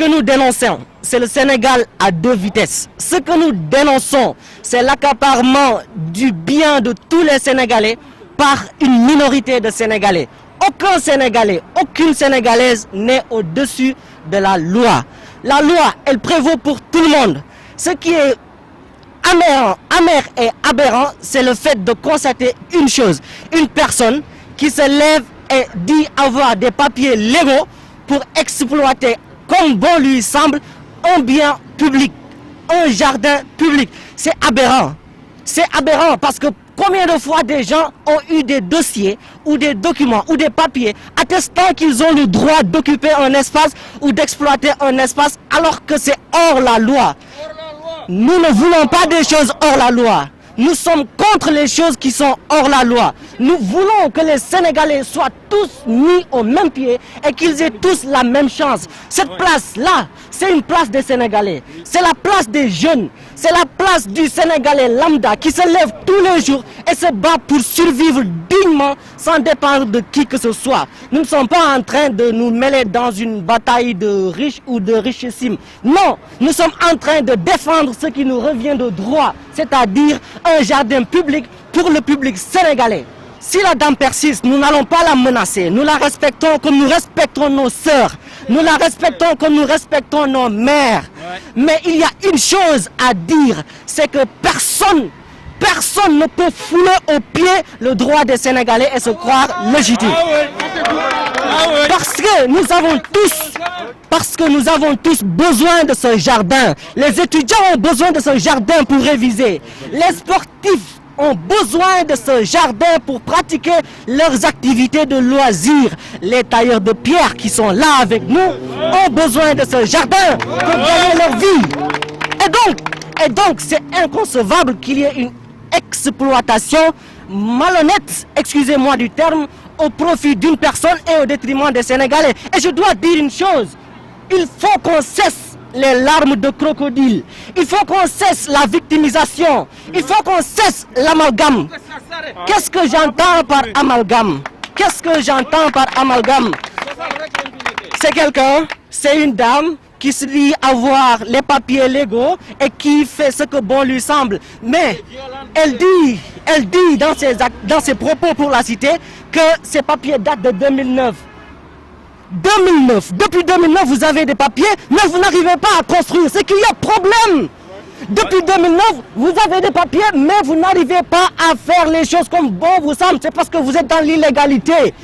que nous dénonçons, c'est le Sénégal à deux vitesses. Ce que nous dénonçons, c'est l'accaparement du bien de tous les Sénégalais par une minorité de Sénégalais. Aucun Sénégalais, aucune Sénégalaise n'est au-dessus de la loi. La loi, elle prévaut pour tout le monde. Ce qui est amer et aberrant, c'est le fait de constater une chose. Une personne qui se lève et dit avoir des papiers légaux pour exploiter, comme bon lui semble, un bien public, un jardin public. C'est aberrant. C'est aberrant parce que combien de fois des gens ont eu des dossiers ou des documents ou des papiers attestant qu'ils ont le droit d'occuper un espace ou d'exploiter un espace alors que c'est hors la loi. Nous ne voulons pas des choses hors la loi. Nous sommes contre les choses qui sont hors la loi. Nous voulons que les Sénégalais soient tous mis au même pied et qu'ils aient tous la même chance. Cette place-là, c'est une place des Sénégalais. C'est la place des jeunes. C'est la place du Sénégalais lambda qui se lève tous les jours et se bat pour survivre dignement sans dépendre de qui que ce soit. Nous ne sommes pas en train de nous mêler dans une bataille de riches ou de richissimes. Non, nous sommes en train de défendre ce qui nous revient de droit, c'est-à-dire un jardin public pour le public sénégalais. Si la dame persiste, nous n'allons pas la menacer. Nous la respectons comme nous respectons nos sœurs. Nous la respectons comme nous respectons nos mères. Mais il y a une chose à dire, c'est que personne ne peut fouler au pied le droit des Sénégalais et se croire légitime. Parce que nous avons tous besoin de ce jardin. Les étudiants ont besoin de ce jardin pour réviser. Les sportifs ont besoin de ce jardin pour pratiquer leurs activités de loisirs. Les tailleurs de pierre qui sont là avec nous ont besoin de ce jardin pour gagner leur vie. Et donc, c'est inconcevable qu'il y ait une exploitation malhonnête, excusez-moi du terme, au profit d'une personne et au détriment des Sénégalais. Et je dois dire une chose, il faut qu'on cesse les larmes de crocodile. Il faut qu'on cesse la victimisation. Il faut qu'on cesse l'amalgame. Qu'est-ce que j'entends par amalgame? Qu'est-ce que j'entends par amalgame? C'est quelqu'un, c'est une dame qui se dit avoir les papiers légaux et qui fait ce que bon lui semble. Mais elle dit dans ses propos pour la cité que ces papiers datent de 2009. Depuis 2009, vous avez des papiers, mais vous n'arrivez pas à construire. C'est qu'il y a problème. Depuis 2009, vous avez des papiers, mais vous n'arrivez pas à faire les choses comme bon vous semble. C'est parce que vous êtes dans l'illégalité.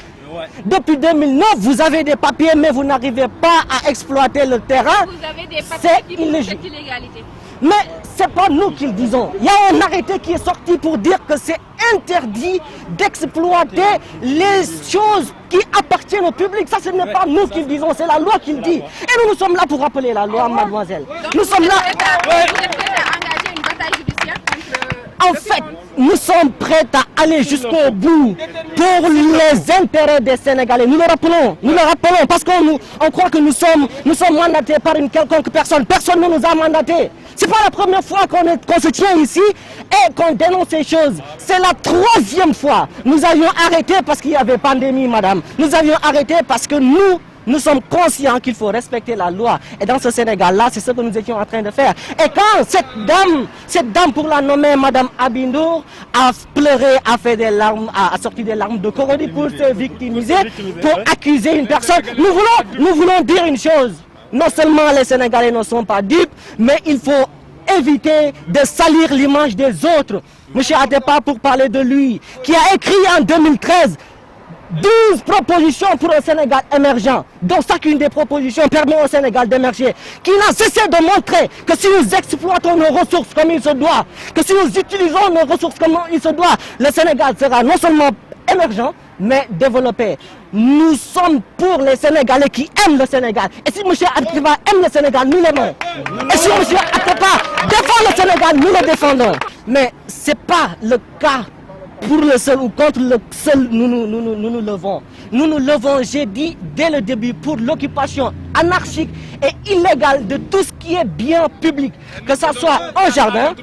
Depuis 2009, vous avez des papiers, mais vous n'arrivez pas à exploiter le terrain. Vous avez des papiers qui prouvent cette illégalité. Mais ce n'est pas nous qui le disons. Il y a un arrêté qui est sorti pour dire que c'est interdit d'exploiter les choses qui appartiennent au public. Ça, ce n'est pas nous qui le disons, c'est la loi qui le dit. Et nous sommes là pour rappeler la loi, mademoiselle. Nous sommes là. Vous êtes prêts à engager une bataille judiciaire contre En fait, nous sommes prêts à aller jusqu'au bout pour les intérêts des Sénégalais. Nous le rappelons parce qu'on croit que nous sommes mandatés par une quelconque personne. Personne ne nous a mandatés. C'est pas la première fois qu'on se tient ici et qu'on dénonce ces choses. C'est la troisième fois. Nous avions arrêté parce qu'il y avait pandémie, madame. Nous avions arrêté parce que nous sommes conscients qu'il faut respecter la loi. Et dans ce Sénégal-là, c'est ce que nous étions en train de faire. Et quand cette dame pour la nommer Madame Abindour, a pleuré, a fait des larmes, a sorti des larmes de crocodile pour se victimiser, pour accuser une personne, nous voulons dire une chose. Non seulement les Sénégalais ne sont pas dupes, mais il faut éviter de salir l'image des autres. Monsieur Atepa, pour parler de lui, qui a écrit en 2013 12 propositions pour un Sénégal émergent, dont chacune des propositions permet au Sénégal d'émerger, qui n'a cessé de montrer que si nous exploitons nos ressources comme il se doit, que si nous utilisons nos ressources comme il se doit, le Sénégal sera non seulement émergent, mais développé. Nous sommes pour les Sénégalais qui aiment le Sénégal. Et si M. Atepa aime le Sénégal, nous l'aimons. Et si M. Atepa défend le Sénégal, nous le défendons. Mais ce n'est pas le cas. Pour le seul ou contre le seul, nous nous levons. Nous nous levons, j'ai dit, dès le début, pour l'occupation anarchique et illégale de tout ce qui est bien public. Que ce soit un jardin,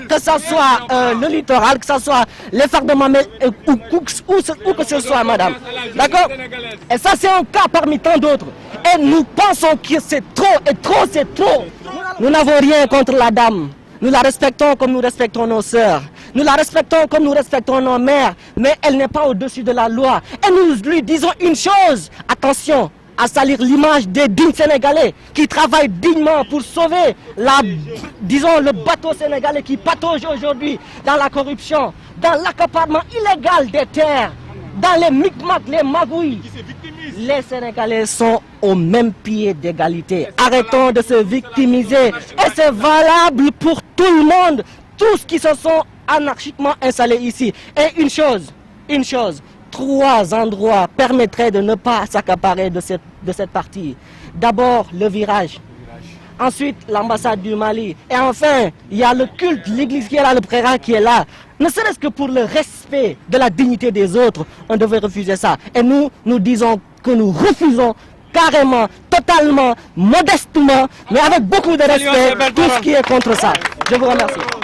que ce soit le littoral, que ce soit les phares de Mamel, où que ce soit, madame. D'accord? Et ça, c'est un cas parmi tant d'autres. Et nous pensons que c'est trop, et trop, c'est trop. Nous n'avons rien contre la dame. Nous la respectons comme nous respectons nos sœurs. Nous la respectons comme nous respectons nos mères. Mais elle n'est pas au-dessus de la loi. Et nous lui disons une chose. Attention à salir l'image des dignes Sénégalais qui travaillent dignement pour sauver le bateau sénégalais qui patauge aujourd'hui dans la corruption, dans l'accaparement illégal des terres, dans les micmacs, les magouilles. Les Sénégalais sont au même pied d'égalité. Arrêtons de se victimiser. Et c'est valable pour tout le monde, tous qui se sont anarchiquement installés ici. Et une chose, 3 endroits permettraient de ne pas s'accaparer de cette partie. D'abord, le virage. Ensuite, l'ambassade du Mali. Et enfin, il y a le culte, l'église qui est là, le prérat qui est là. Ne serait-ce que pour le respect de la dignité des autres, on devrait refuser ça. Et nous disons que nous refusons carrément, totalement, modestement, mais avec beaucoup de respect, tout ce qui est contre ça. Je vous remercie.